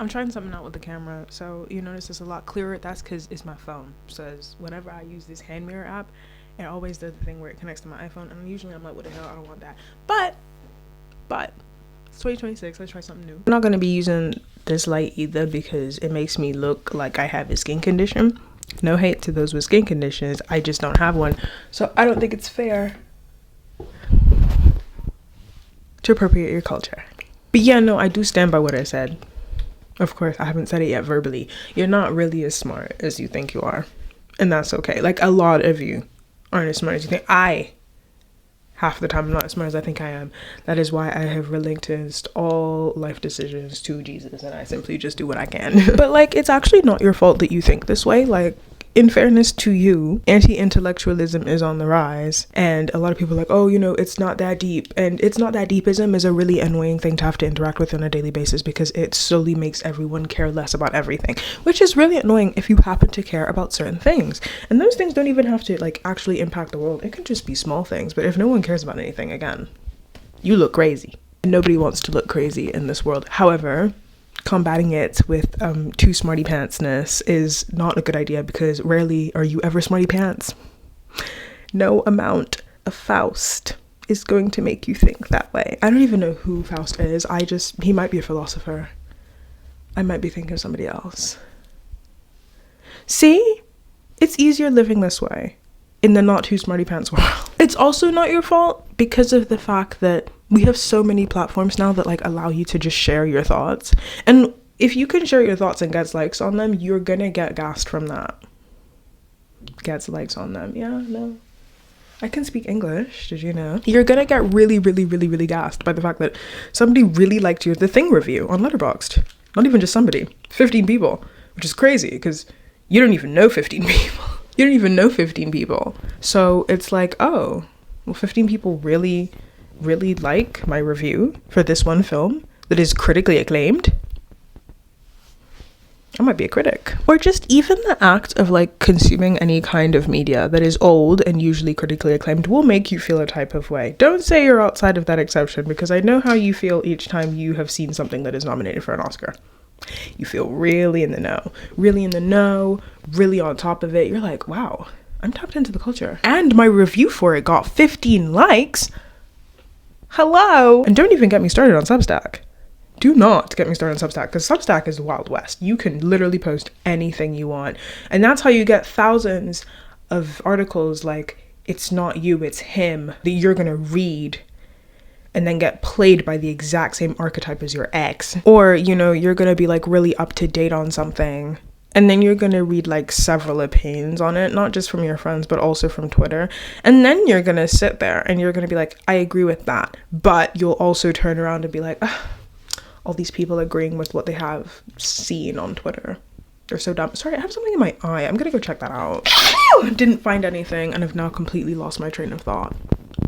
I'm trying something out with the camera, so you notice it's a lot clearer. That's because it's my phone. So whenever I use this hand mirror app, it always does the thing where it connects to my iPhone, and usually I'm like, what the hell, I don't want that. But it's 2026, let's try something new. I'm not gonna be using this light either because it makes me look like I have a skin condition. No hate to those with skin conditions, I just don't have one. So I don't think it's fair to appropriate your culture. But yeah, no, I do stand by what I said. Of course, I haven't said it yet verbally. You're not really as smart as you think you are. And that's okay. Like, a lot of you aren't as smart as you think. Half the time, I'm not as smart as I think I am. That is why I have relinquished all life decisions to Jesus, and I simply just do what I can. But, like, it's actually not your fault that you think this way. Like, in fairness to you, anti-intellectualism is on the rise, and a lot of people are like, oh, you know, it's not that deep. And it's not that deepism is a really annoying thing to have to interact with on a daily basis because it slowly makes everyone care less about everything, which is really annoying if you happen to care about certain things. And those things don't even have to, like, actually impact the world. It can just be small things. But if no one cares about anything, again, you look crazy. Nobody wants to look crazy in this world. However, combating it with too smarty pantsness is not a good idea because rarely are you ever smarty pants. No amount of Faust is going to make you think that way. I don't even know who Faust is. He might be a philosopher. I might be thinking of somebody else. See? It's easier living this way in the not too smarty pants world. It's also not your fault because of the fact that we have so many platforms now that like allow you to just share your thoughts. And if you can share your thoughts and gets likes on them, you're gonna get gassed from that. Gets likes on them. Yeah, no. I can speak English, did you know? You're gonna get really, really, really, really gassed by the fact that somebody really liked your The Thing review on Letterboxd. Not even just somebody, 15 people, which is crazy because you don't even know 15 people. You don't even know 15 people. So it's like, oh, well, 15 people really like my review for this one film that is critically acclaimed. I might be a critic. Or just even the act of like consuming any kind of media that is old and usually critically acclaimed will make you feel a type of way. Don't say you're outside of that exception because I know how you feel each time you have seen something that is nominated for an Oscar. You feel really in the know, really on top of it. You're like, wow, I'm tapped into the culture. And my review for it got 15 likes. Hello. And don't even get me started on Substack. Do not get me started on Substack because Substack is the Wild West. You can literally post anything you want. And that's how you get thousands of articles like, it's not you, it's him, that you're going to read and then get played by the exact same archetype as your ex. Or, you know, you're going to be like really up to date on something. And then you're going to read like several opinions on it, not just from your friends, but also from Twitter. And then you're going to sit there and you're going to be like, I agree with that. But you'll also turn around and be like, all these people agreeing with what they have seen on Twitter. They're so dumb. Sorry, I have something in my eye. I'm going to go check that out. Didn't find anything and have now completely lost my train of thought.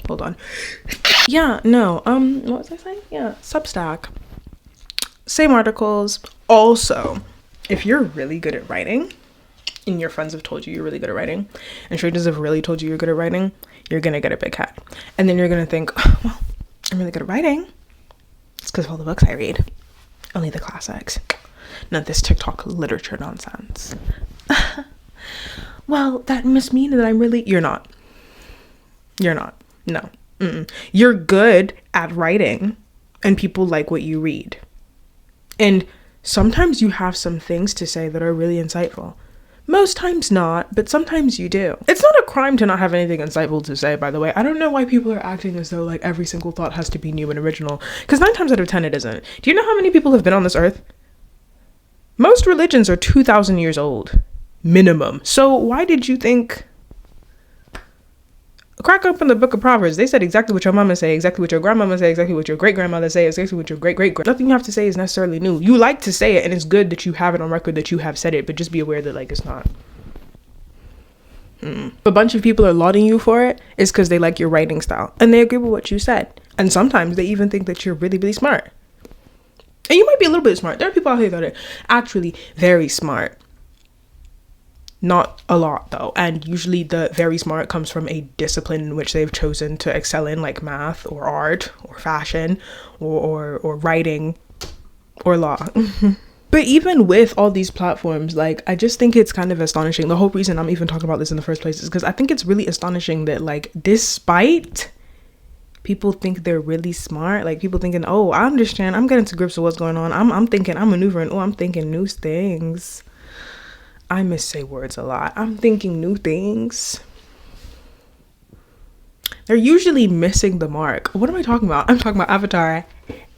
Hold on. Yeah, no, what was I saying? Yeah, Substack. Same articles. Also, if you're really good at writing, and your friends have told you you're really good at writing, and strangers have really told you you're good at writing, you're gonna get a big head. And then you're gonna think, oh, well, I'm really good at writing. It's because of all the books I read. Only the classics. None of this TikTok literature nonsense. Well, that must mean that I'm really... You're not. No. You're good at writing, and people like what you read. And sometimes you have some things to say that are really insightful. Most times not, but sometimes you do. It's not a crime to not have anything insightful to say, by the way. I don't know why people are acting as though like every single thought has to be new and original, because 9 times out of 10 it isn't. Do you know how many people have been on this earth? Most religions are 2,000 years old, minimum. So why did you think... Crack open the book of Proverbs. They said exactly what your mama say, exactly what your grandmama say, exactly what your great-grandmother say, exactly what your great-great-grand... Nothing you have to say is necessarily new. You like to say it, and it's good that you have it on record that you have said it, but just be aware that, like, it's not. A bunch of people are lauding you for it is because they like your writing style, and they agree with what you said. And sometimes they even think that you're really, really smart. And you might be a little bit smart. There are people out here that are actually very smart. Not a lot though, and usually the very smart comes from a discipline in which they've chosen to excel in, like math or art or fashion or writing or law. But even with all these platforms, like, I just think it's kind of astonishing. The whole reason I'm even talking about this in the first place is because I think it's really astonishing that, like, despite people think they're really smart, like, people thinking, oh, I understand, I'm getting to grips with what's going on, I'm thinking, I'm maneuvering, oh, I'm thinking new things. I missay words a lot. I'm thinking new things. They're usually missing the mark. What am I talking about? I'm talking about Avatar.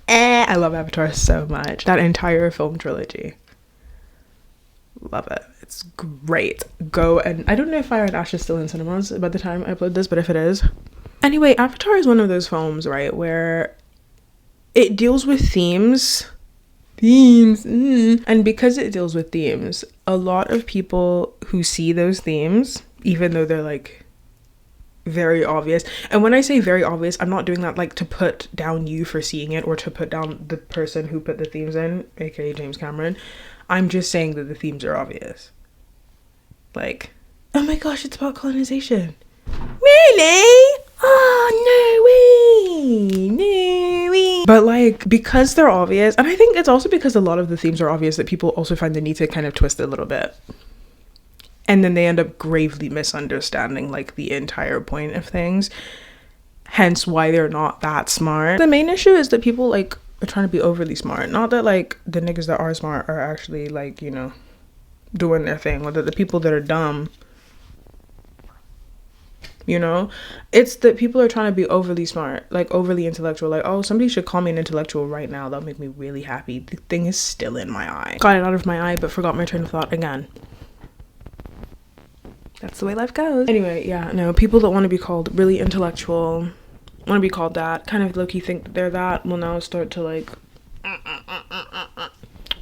I love Avatar so much. That entire film trilogy. Love it. It's great. Go, and I don't know if Fire and Ash is still in cinemas by the time I upload this, but if it is. Anyway, Avatar is one of those films, right, where it deals with themes. And because it deals with themes, a lot of people who see those themes, even though they're like very obvious, and when I say very obvious, I'm not doing that like to put down you for seeing it or to put down the person who put the themes in, aka James Cameron. I'm just saying that the themes are obvious. Like, oh my gosh, it's about colonization. Really? Oh, no way. But like, because they're obvious, and I think it's also because a lot of the themes are obvious that people also find the need to kind of twist it a little bit. And then they end up gravely misunderstanding like the entire point of things. Hence why they're not that smart. The main issue is that people like are trying to be overly smart. Not that like the niggas that are smart are actually like, you know, doing their thing. Or that the people that are dumb, you know, it's that people are trying to be overly smart, like overly intellectual, like, oh, somebody should call me an intellectual right now, that'll make me really happy. The thing is still in my eye. Got it out of my eye, but forgot my train of thought again. That's the way life goes. Anyway, yeah, no, people that want to be called really intellectual, want to be called that, kind of low-key think that they're that, will now start to like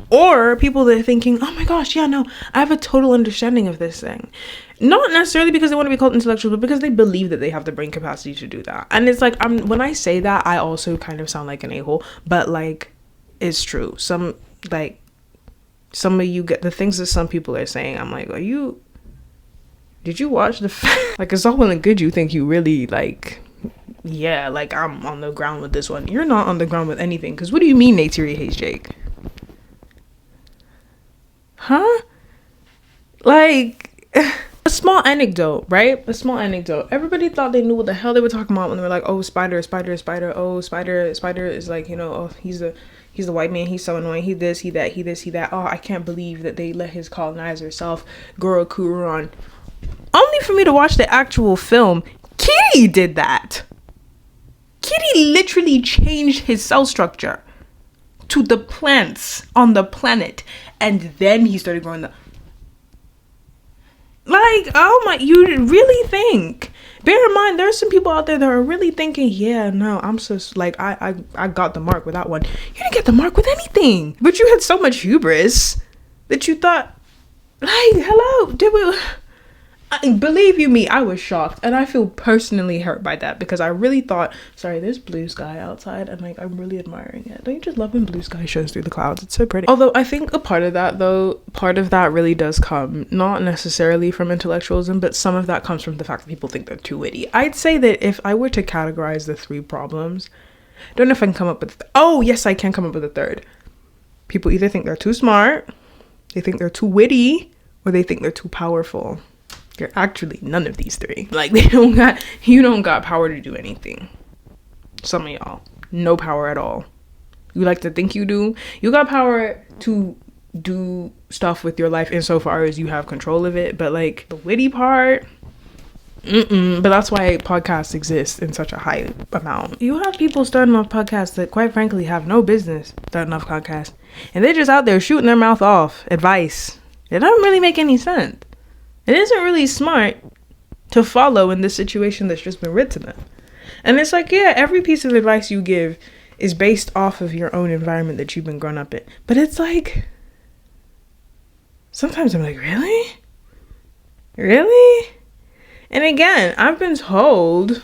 or people that are thinking, oh my gosh, yeah, no, I have a total understanding of this thing. Not necessarily because they want to be called intellectual, but because they believe that they have the brain capacity to do that. And it's like, when I say that, I also kind of sound like an a-hole, but like, it's true. Some of you get the things that some people are saying, I'm like, did you watch like, it's all well and good you think you really like, yeah, like I'm on the ground with this one. You're not on the ground with anything, because what do you mean Neytiri hates Jake? Huh? Like, a small anecdote, right? A small anecdote. Everybody thought they knew what the hell they were talking about when they were like, oh, spider. Oh, spider is like, you know, oh, he's the white man. He's so annoying. He this, he that, he this, he that. Oh, I can't believe that they let his colonizer self, Goro Kuron. Only for me to watch the actual film. Kitty did that. Kitty literally changed his cell structure to the plants on the planet, and then he started growing the like, oh my, you really think, bear in mind there's some people out there that are really thinking, yeah, no, I'm so like I got the mark with that one. You didn't get the mark with anything, but you had so much hubris that you thought, like, hello, did we believe you me, I was shocked, and I feel personally hurt by that, because I really thought, sorry, there's blue sky outside, and like, I'm really admiring it. Don't you just love when blue sky shows through the clouds? It's so pretty. Although I think a part of that really does come not necessarily from intellectualism, but some of that comes from the fact that people think they're too witty. I'd say that if I were to categorize the three problems, don't know if I can come up with oh yes, I can come up with a third. People either think they're too smart, they think they're too witty, or they think they're too powerful. You're actually none of these three. Like, you don't got power to do anything. Some of y'all, no power at all. You like to think you do. You got power to do stuff with your life insofar as you have control of it, but like the witty part, but that's why podcasts exist in such a high amount. You have people starting off podcasts that quite frankly have no business starting off podcasts, and they're just out there shooting their mouth off advice. It doesn't really make any sense. It isn't really smart to follow in this situation that's just been written to them. And it's like, yeah, every piece of advice you give is based off of your own environment that you've been grown up in. But it's like, sometimes I'm like, really? Really? And again, I've been told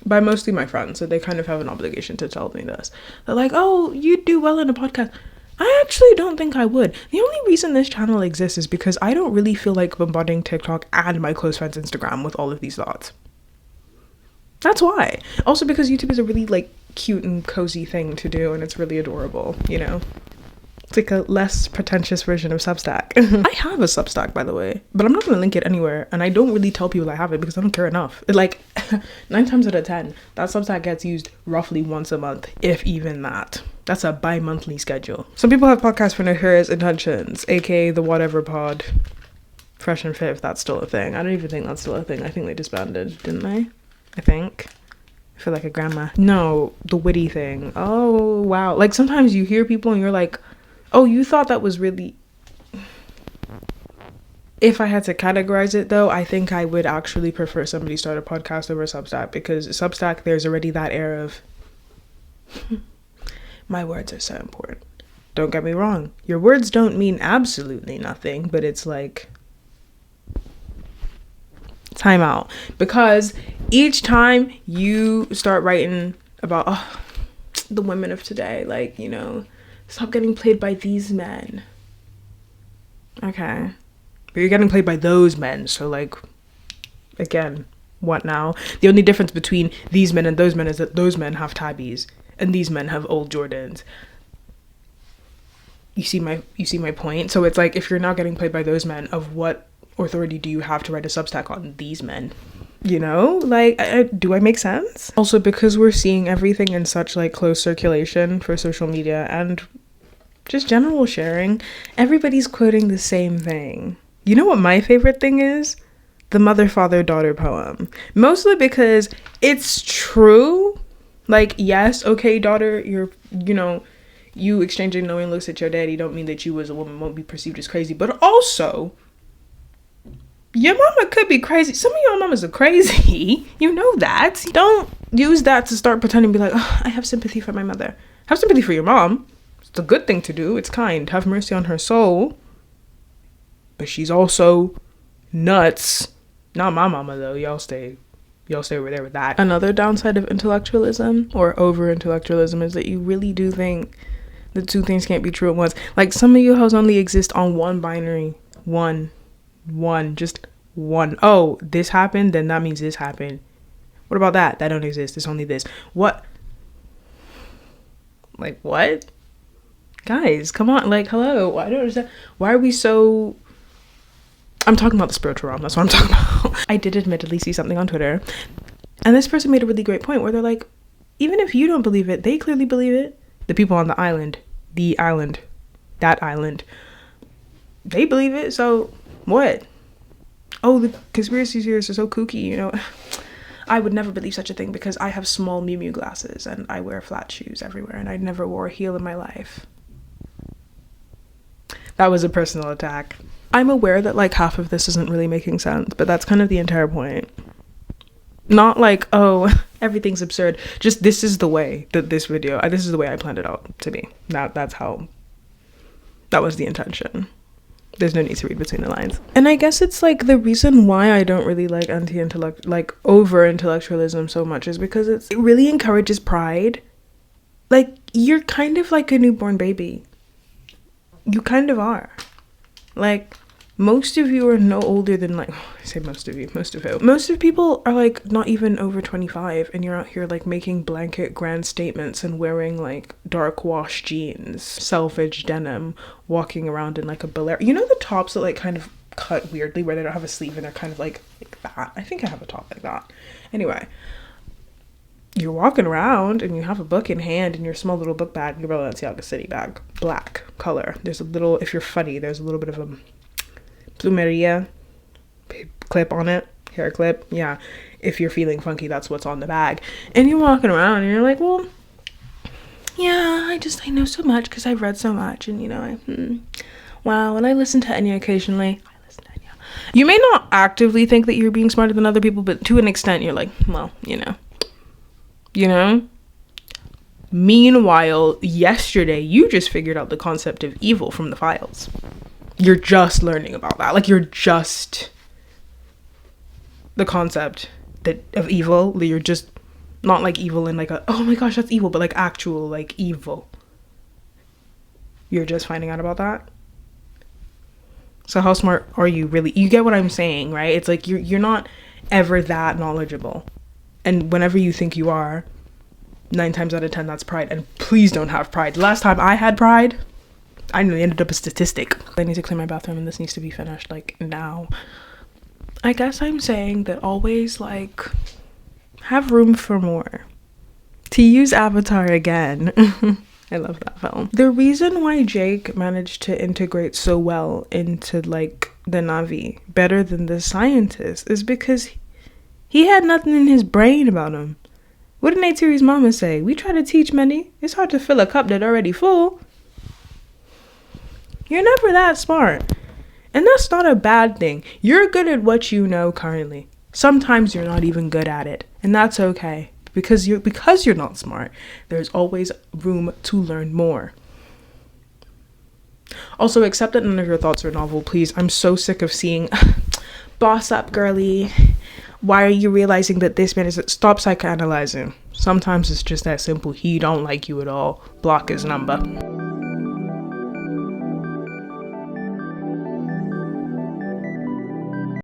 by mostly my friends that they kind of have an obligation to tell me this. They're like, oh, you do well in a podcast. I actually don't think I would. The only reason this channel exists is because I don't really feel like bombarding TikTok and my close friends' Instagram with all of these thoughts. That's why. Also because YouTube is a really like cute and cozy thing to do, and it's really adorable, you know? It's like a less pretentious version of Substack. I have a Substack, by the way, but I'm not going to link it anywhere. And I don't really tell people I have it because I don't care enough. Like 9 times out of 10, that Substack gets used roughly once a month, if even that. That's a bi-monthly schedule. Some people have podcasts for nefarious intentions, aka the Whatever Pod. Fresh and Fit, if that's still a thing. I don't even think that's still a thing. I think they disbanded, didn't they? I think. I feel like a grandma. No, the witty thing. Oh, wow. Like sometimes you hear people and you're like, oh, you thought that was really... If I had to categorize it though, I think I would actually prefer somebody start a podcast over Substack, because Substack, there's already that air of my words are so important. Don't get me wrong. Your words don't mean absolutely nothing, but it's like time out. Because each time you start writing about the women of today, like, you know, stop getting played by these men. Okay. But you're getting played by those men. So, like, again, what now? The only difference between these men and those men is that those men have tabbies and these men have old Jordans. You see my point? So it's like, if you're not getting played by those men, of what authority do you have to write a Substack on these men? You know, like, do I make sense? Also, because we're seeing everything in such like close circulation for social media and just general sharing, everybody's quoting the same thing. You know what my favorite thing is? The mother, father, daughter poem. Mostly because it's true. Like, yes, okay, daughter, you exchanging knowing looks at your daddy don't mean that you as a woman won't be perceived as crazy. But also, your mama could be crazy. Some of your mamas are crazy. You know that. Don't use that to start pretending to be like, oh, I have sympathy for my mother. Have sympathy for your mom. It's a good thing to do. It's kind. Have mercy on her soul. But she's also nuts. Not my mama, though. Y'all stay over there with that. Another downside of intellectualism or over-intellectualism is that you really do think the two things can't be true at once. Like, some of you hoes only exist on one binary. One. Just one. Oh, this happened, then that means this happened. What about that? That don't exist. It's only this. What? Like, what? Guys, come on. Like, hello. I don't understand. Why are we so... I'm talking about the spiritual realm. That's what I'm talking about. I did admittedly see something on Twitter, and this person made a really great point where they're like, even if you don't believe it, they clearly believe it. The people on that island, they believe it. So what? Oh, the conspiracy theorists are so kooky, you know. I would never believe such a thing because I have small Miu Miu glasses and I wear flat shoes everywhere and I never wore a heel in my life. That was a personal attack. I'm aware that like half of this isn't really making sense, but that's kind of the entire point. Not like, oh, everything's absurd. Just this is the way that this is the way I planned it out to be. That was the intention. There's no need to read between the lines. And I guess it's like the reason why I don't really like over-intellectualism so much is because it really encourages pride. Like, you're kind of like a newborn baby. You kind of are. Like, most of you are no older than like, I say most of people are like not even over 25 and you're out here like making blanket grand statements and wearing like dark wash jeans, selvedge denim, walking around in like a bolero. You know the tops that like kind of cut weirdly where they don't have a sleeve and they're kind of like that? I think I have a top like that. Anyway, you're walking around and you have a book in hand in your small little book bag, your Balenciaga City bag, black color. There's a little, if you're funny, there's a little bit of a plumeria clip on it, hair clip. Yeah, if you're feeling funky, that's what's on the bag. And you're walking around and you're like, well, yeah, I know so much because I've read so much, and you know, wow. And I listen to Enya occasionally. You may not actively think that you're being smarter than other people, but to an extent, you're like, well, you know. Meanwhile, yesterday, you just figured out the concept of evil from the files. You're just learning about that. Like, you're just the concept of evil. You're just not like evil in like a, oh my gosh, that's evil, but like actual like evil. You're just finding out about that. So how smart are you really? You get what I'm saying, right? It's like you're not ever that knowledgeable. And whenever you think you are, 9 times out of 10, that's pride. And please don't have pride. The last time I had pride, I nearly ended up a statistic. I need to clean my bathroom and this needs to be finished like now. I guess I'm saying that always like have room for more. To use Avatar again. I love that film. The reason why Jake managed to integrate so well into like the Na'vi better than the scientists is because he had nothing in his brain about him. What did Neytiri's mama say? We try to teach many. It's hard to fill a cup that's already full. You're never that smart. And that's not a bad thing. You're good at what you know currently. Sometimes you're not even good at it. And that's okay. Because you're not smart, there's always room to learn more. Also, accept that none of your thoughts are novel, please. I'm so sick of seeing boss up, girly. Why are you realizing that this man is... Stop psychoanalyzing. Sometimes it's just that simple. He don't like you at all. Block his number.